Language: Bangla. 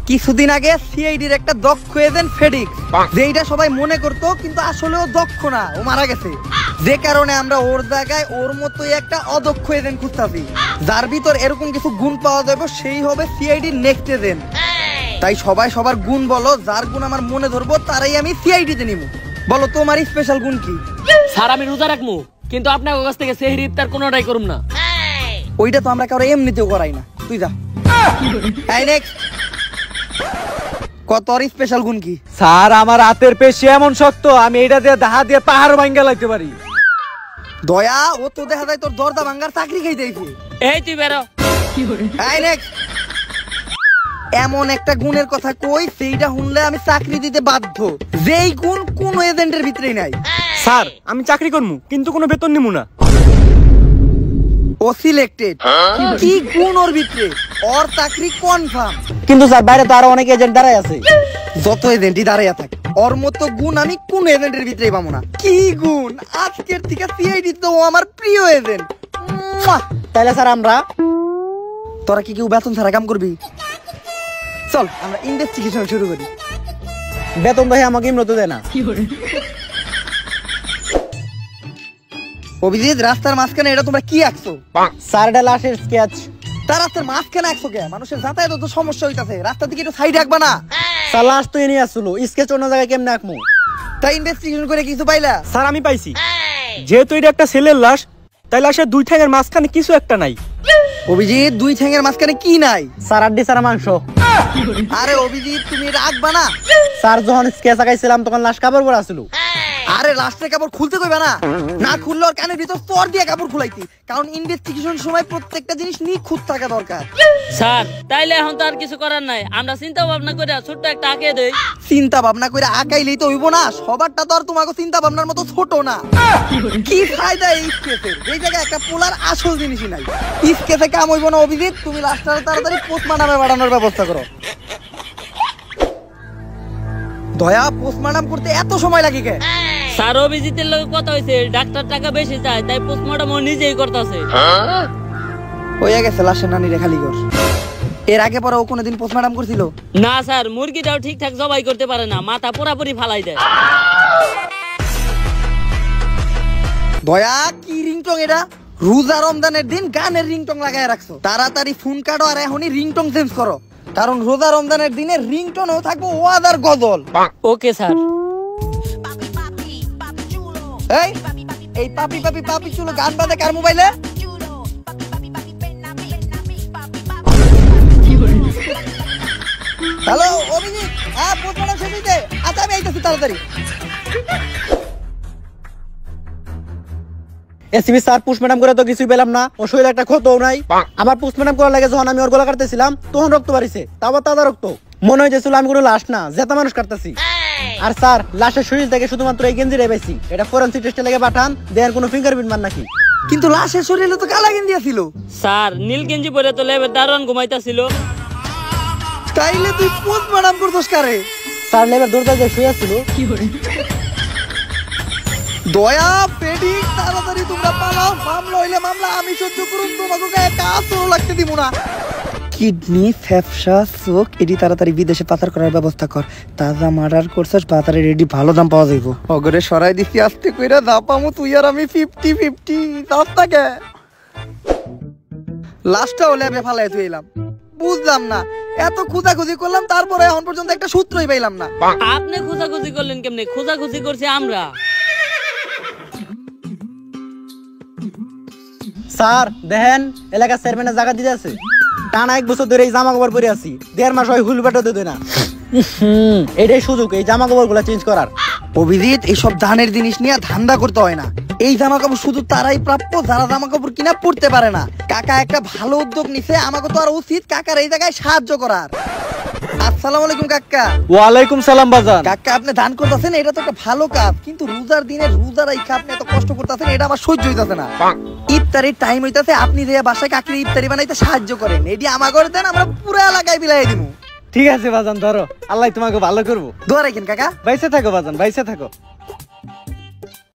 কিছুদিন আগে সিআইডির একটা দক্ষ এজেন্ট ফেডিক্স, যেটা সবাই মনে করতো কিন্তু আসলেও দক্ষ না, ও মারা গেছে। যে কারণে আমরা ওর জায়গায় ওর মতোই একটা অদক্ষ এজেন্ট খুঁজতাছি, যার ভিতর এরকম কিছু গুণ পাওয়া যাবে, সেই হবে সিআইডির নেক্সট এজেন্ট। তাই সবাই সবার গুণ বলো, যার গুণ আমার মনে ধরবো তারাই আমি সিআইডিতে নিব। বলো তোমার স্পেশাল গুণ কি? স্যার আমি রোজা রাখবো, কিন্তু আপনার কাছ থেকে সেহরি ইফতার কোনোটাই করুম না। ওইটা তো আমরা কারো এমনিতেও করাই না, তুই যা। এই নেক্সট, কত স্পেশাল গুণ কি? স্যার আমার হাতের পেশি এমন শক্ত, আমি এটা দিয়ে দাহা দিয়ে পাহাড় ভাঙ্গা লাগতে পারি। দয়া, ও তো দেখা যায় তোর দরজা ভাঙ্গার চাকরি খাই দিয়েছে। এই তুই বেরো। এই নেক্সট, এমন একটা গুণের কথা কই সেইটা শুনলে আমি চাকরি দিতে বাধ্য, যেই গুণ কোন এজেন্টের ভিতরেই নাই। স্যার আমি চাকরি করবো, কিন্তু কোনো বেতন নিমু না। ও সিলেক্টেড, কি গুণ ওর ভিতরে? ওর চাকরি কনফার্ম। কিন্তু স্যার বাইরে তো আরো অনেক এজেন্ট দাঁড়ায় আছে। যত এজেন্টই দাঁড়াইয়া থাকে, ওর মতো গুণ আমি কোন এজেন্টের ভিতরেই পাবো না। কি গুণ! আজকের থেকে সিআইডি তো ও আমার প্রিয় এজেন্ট। তাহলে স্যার আমরা, তোরা কি কেউ বেতন ছাড়া কাম করবি? চল আমরা ইনভেস্টিগেশন শুরু করি। বেতন ভাই আমাকে ইমরত দেয় না। অভিজিৎ, রাস্তার মাঝখানে এটা তোমরা কি আঁকছো? স্যার এটা লাশের স্কেচ। তার রাস্তার মাঝখানে আঁকছো কে? মানুষের যাতায়াত তো সমস্যা হইতাছে, রাস্তা থেকে একটু সাইড রাখবা না? স্যার লাশ তো এনে আসলো, স্কেচ অন্য জায়গায় কেমনে আঁকমু? তাই ইনভেস্টিগেশন করে কিছু পাইলা? স্যার আমি পাইছি, যেহেতু এটা একটা ছেলের লাশ, তাই লাশের দুই ঠ্যাঙের মাঝখানে কিছু একটা নাই। অভিজিৎ, দুই ঠ্যাঙের মাঝখানে কি নাই? স্যার আড্ডি ছাড়া মাংস। আরে অভিজিৎ, তুমি এটা আঁকবা না? স্যার যখন স্কেচ আঁকাইছিলাম তখন লাশ কাপড় পরা ছিল। আরে লাস্টের কাপড় খুলতে কইবা না? না খুললে ওর কানের ভিতর তোর দিয়ে কাপড় খুলাইতি, কারণ ইনভেস্টিগেশন সময় প্রত্যেকটা জিনিস নিখুঁত থাকা দরকার। স্যার তাইলে এখন তো আর কিছু করার নাই, আমরা চিন্তা ভাবনা করে ছোট্ট একটা আঁকে দেই। চিন্তা ভাবনা করে আঁকাইলেই তো হইব না, সবারটা তো আর তোমাকে চিন্তা ভাবনার মতো ছোট না। কি ফায়দা এই স্কেচের? এই জায়গায় একটা পোলার আসল জিনিসই নাই। স্কেচে কাম হইব না অভিজিৎ, তুমি লাস্টটা তাড়াতাড়ি পোস্টমার্টামে পাঠানোর ব্যবস্থা করো। দয়া, পোস্টমার্টাম করতে এত সময় লাগে কে? স্যার অভিজিতের লগে কথা হইছে, ডাক্তার টাকা বেশি চায়, তাই পোস্টমর্টম ও নিজেই করতেছে। হইয়া গেছে, লাশের নানি রে খালি কর। এর আগে পরে ও কোনোদিন পোস্টমার্টাম করছিল? না স্যার, মুরগিটাও ঠিকঠাক জবাই করতে পারে না, মাথা পুরাপুরি ফালাই দেয়। দয়া, কি রিংটং এটা? রোজা রমজানের দিন গানের রিংটং লাগায় রাখছো, তাড়াতাড়ি ফোন কাটো আর এখনই রিংটং চেঞ্জ করো, কারণ রোজা রমজানের দিনে রিংটনও থাকবো ওয়াদার গজল। Okay sir. এই এই পাপি পাপি পাপি চুলো গান বাজে কার মোবাইলে? হ্যালো অভিজিৎ, হ্যাঁ পোস্টমার্টাম শেষ হইছে? আচ্ছা আমি আইতাছি তাড়াতাড়ি। এসিবি স্যার পোস্টমর্টম করে তো কিছুই পেলাম না, ওর শরীরে একটা ক্ষতও নাই। আবার পোস্টমর্টম করার লাগে যখন আমি ওর গলা কাটতেছিলাম তখন রক্ত বাড়িছে, তাও তাজা রক্ত। মনে হয়েছিল আমি কোনো লাশ না, জেতা মানুষ কাটতেছি। আর স্যার লাশের শরীর থেকে শুধুমাত্র এই গেঞ্জি পাইছি, এটা ফরেনসিক টেস্টে লেগে পাঠান দেন, কোনো ফিঙ্গারপ্রিন্ট মান নাকি? কিন্তু লাশের শরীরে তো কালা গেঞ্জি ছিল। স্যার নীল গেঞ্জি পরে তো লেবে দারুণ ঘুমাইতাছিল। তাইলে তুই পোস্টমার্টাম করছস কারে? স্যার লেবে দৌড়তে যে শুয়ে ছিল। দয়া, পেডিক, তাড়াতাড়ি তোমরা পালাও, মামলা হইলে মামলা আমি সহ্য করুন, তোমাকে গায়ে কাজও লাগতে দিব না। কিডনি, ফ্যাপসা, চোখ এডি তাড়াতাড়ি বিদেশে পাচার করার ব্যবস্থা কর। তাজা মার্ডার করছস, বাজারে রেডি ভালো দাম পাওয়া যাইব। অগরে সরাই দিছি আস্তে কইরা, যা পামু তুই আর আমি 50-50 রাস্তাকে। লাস্টটা হলে আমি ফালাই তুই এলাম, বুঝলাম না এত খুঁজাখুঁজি করলাম, তারপরে এখন পর্যন্ত একটা সূত্রই পাইলাম না। আপনি খোঁজাখুঁজি করলেন কেমনে? খোঁজাখুঁজি করছি আমরা। স্যার দেখেন এলাকার চেয়ারম্যানের জায়গা দিতে আছে, টানা 1 বছর ধরে এই জামা কাপড় পরে আছি, 1.5 মাস হয় হুল বাটো দেয় না। এটাই সুযোগ এই জামা কাপড় গুলা চেঞ্জ করার। অভিজিৎ, এইসব দানের জিনিস নিয়ে ধান্দা করতে হয় না। এই জামা কাপড় শুধু তারাই প্রাপ্য যারা জামা কাপড় কিনা পড়তে পারে না। কাকা একটা ভালো উদ্যোগ নিছে, আমাকে তো আর উচিত কাকার এই জায়গায় সাহায্য করার। আসসালামু আলাইকুম কাকা। ওয়ালাইকুম সালাম বাজান। কাকা আপনি দান করতেছেন, এটা তো একটা ভালো কাজ, কিন্তু রোজার দিনে রোজা রাইখা আপনি এত কষ্ট করতেছেন, এটা আমার সহ্য হইতাছে না। ইফতারির টাইম হইতাছে, আপনি যে বাসায় কাকির ইফতারি বানাইতে সাহায্য করেন, এটি আমা করে দেন, আমরা পুরো এলাকায় বিলাই দিব। ঠিক আছে বাজান, ধরো, আল্লাহ তোমাকে ভালো করবো। দোয়া রাখেন কাকা। বাইসে থাকো বাজান, বাইসে থাকো।